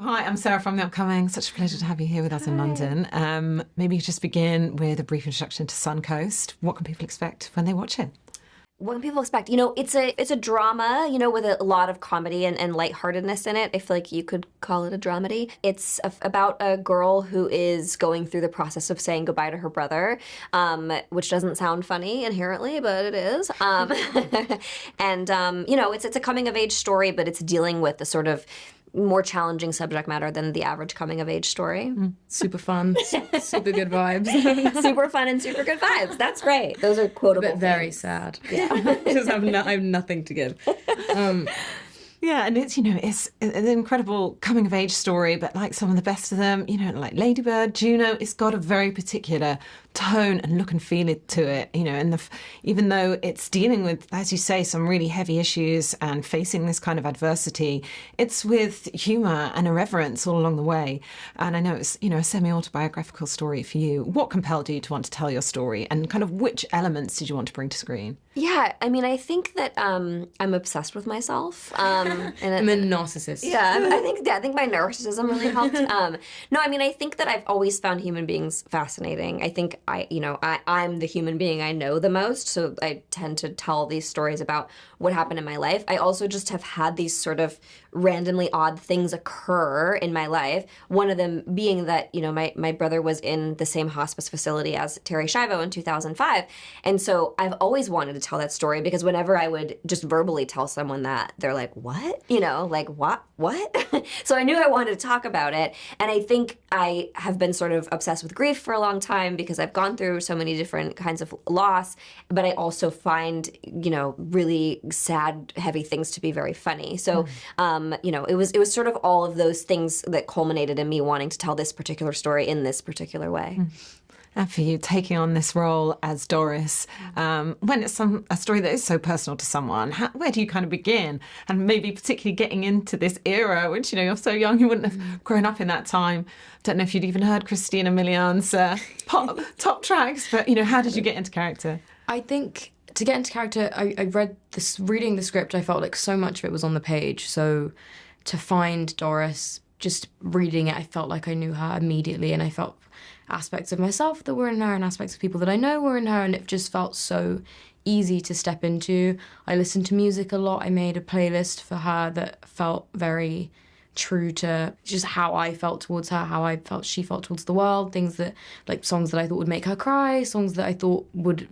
Hi, I'm Sarah from The Upcoming. Such a pleasure to have you here with us in London. Maybe you just begin with a brief introduction to Suncoast. What can people expect when they watch it? What can people expect? It's a drama, with a lot of comedy and lightheartedness in it. I feel like you could call it a dramedy. It's about a girl who is going through the process of saying goodbye to her brother, which doesn't sound funny inherently, but it is. It's a coming of age story, but it's dealing with the sort of more challenging subject matter than the average coming of age story. Super fun, super good vibes. Super fun and super good vibes. That's great. Those are quotable But very things. sad. Yeah. Just I have nothing to give. Yeah, and it's an incredible coming of age story, but like some of the best of them, like Lady Bird, Juno, it's got a very particular tone and look and feel to it, and even though it's dealing with, as you say, some really heavy issues and facing this kind of adversity, it's with humour and irreverence all along the way. And I know it's, a semi-autobiographical story for you. What compelled you to want to tell your story, and kind of which elements did you want to bring to screen? Yeah, I think that I'm obsessed with myself. And I'm a narcissist. yeah, I think my narcissism really helped. No, I think that I've always found human beings fascinating. I think I'm the human being I know the most, so I tend to tell these stories about what happened in my life. I also just have had these sort of randomly odd things occur in my life. One of them being that, my brother was in the same hospice facility as Terry Schiavo in 2005. And so I've always wanted to tell that story, because whenever I would just verbally tell someone that, they're like, what? Like, what? So I knew I wanted to talk about it. And I think I have been sort of obsessed with grief for a long time, because I've gone through so many different kinds of loss. But I also find, really sad, heavy things to be very funny. So, it was sort of all of those things that culminated in me wanting to tell this particular story in this particular way. And for you, taking on this role as Doris, when it's a story that is so personal to someone, where do you kind of begin? And maybe particularly getting into this era, which, you're so young, you wouldn't have grown up in that time. Don't know if you'd even heard Christina Milian's top tracks, but, how did you get into character? I think to get into character, I reading the script, I felt like so much of it was on the page. So to find Doris, just reading it, I felt like I knew her immediately, and I felt aspects of myself that were in her and aspects of people that I know were in her, and it just felt so easy to step into. I listened to music a lot. I made a playlist for her that felt very true to just how I felt towards her, how I felt she felt towards the world, things that, like, songs that I thought would make her cry, songs that I thought would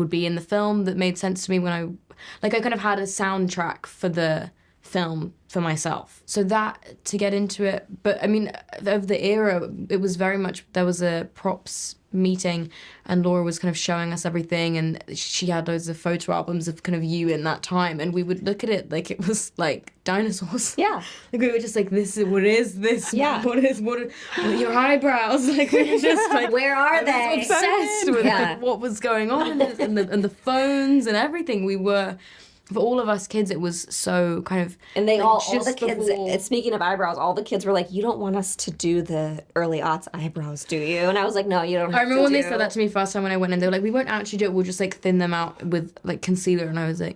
be in the film that made sense to me when I kind of had a soundtrack for the film for myself. So that, to get into it, but of the era, it was very much, there was a props meeting and Laura was kind of showing us everything, and she had loads of photo albums of kind of you in that time, and we would look at it like it was like dinosaurs. Yeah. Like we were just like, what is this? Yeah. What are your eyebrows? Like we were just like, Where are they? obsessed with what was going on, and the phones and everything. We were, for all of us kids, it was so kind of... And they like, all just the kids, before... speaking of eyebrows, all the kids were like, you don't want us to do the early aughts eyebrows, do you? And I was like, no, you don't have to. I remember when they said that to me first time when I went in, they were like, we won't actually do it, we'll just like thin them out with like concealer. And I was like,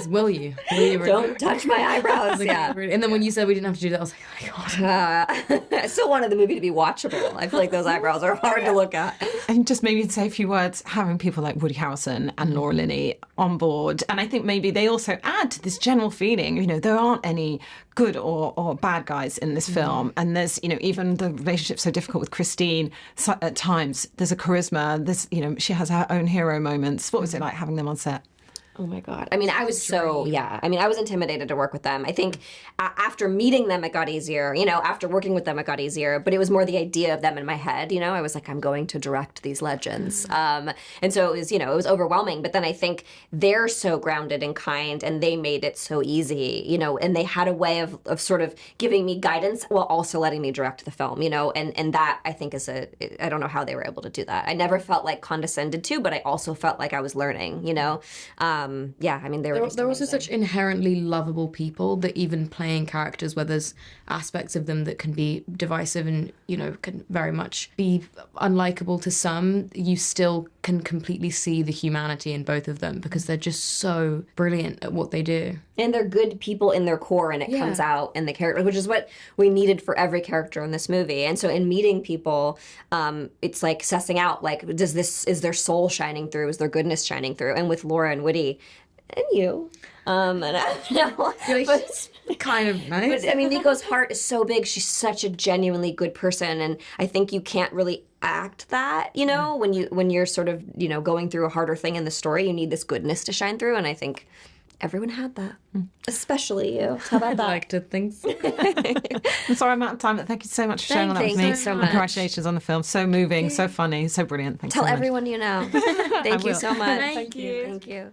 will you? Don't touch my eyebrows. Like, yeah. really? And then when you said we didn't have to do that, I was like, oh my God. I still wanted the movie to be watchable. I feel like those eyebrows are hard to look at. And just maybe to say a few words, having people like Woody Harrelson and Laura Linney on board. And I think maybe they also add to this general feeling, there aren't any good or bad guys in this film. And there's, even the relationship so difficult with Christine, at times there's a charisma, there's, she has her own hero moments. What was it like having them on set? Oh my God. I was I was intimidated to work with them. I think after meeting them, it got easier. After working with them, it got easier. But it was more the idea of them in my head. I was like, I'm going to direct these legends. And so it was overwhelming. But then I think they're so grounded and kind, and they made it so easy, and they had a way of sort of giving me guidance while also letting me direct the film, and that I think I don't know how they were able to do that. I never felt like condescended to, but I also felt like I was learning, yeah, I mean, they were just They're also amazing. such inherently lovable people that even playing characters where there's aspects of them that can be divisive and, you know, can very much be unlikable to some, you still can completely see the humanity in both of them because they're just so brilliant at what they do. And they're good people in their core, and it comes out in the character, which is what we needed for every character in this movie. And so in meeting people, it's like sussing out, like, is their soul shining through? Is their goodness shining through? And with Laura and Woody, and you, and I don't know, but Kind of nice. but I mean, Nico's heart is so big. She's such a genuinely good person, and I think you can't really act that, you know, when you're sort of, you know, going through a harder thing in the story. You need this goodness to shine through, and I think everyone had that, especially you. How about I'd that? like to think so. I'm sorry I'm out of time, but thank you so much for sharing all that with Thank me. you so much. Congratulations on the film. So moving, so funny, so brilliant. Thanks Tell so much. everyone you know. Thank you will. so much. Thank you. Thank you.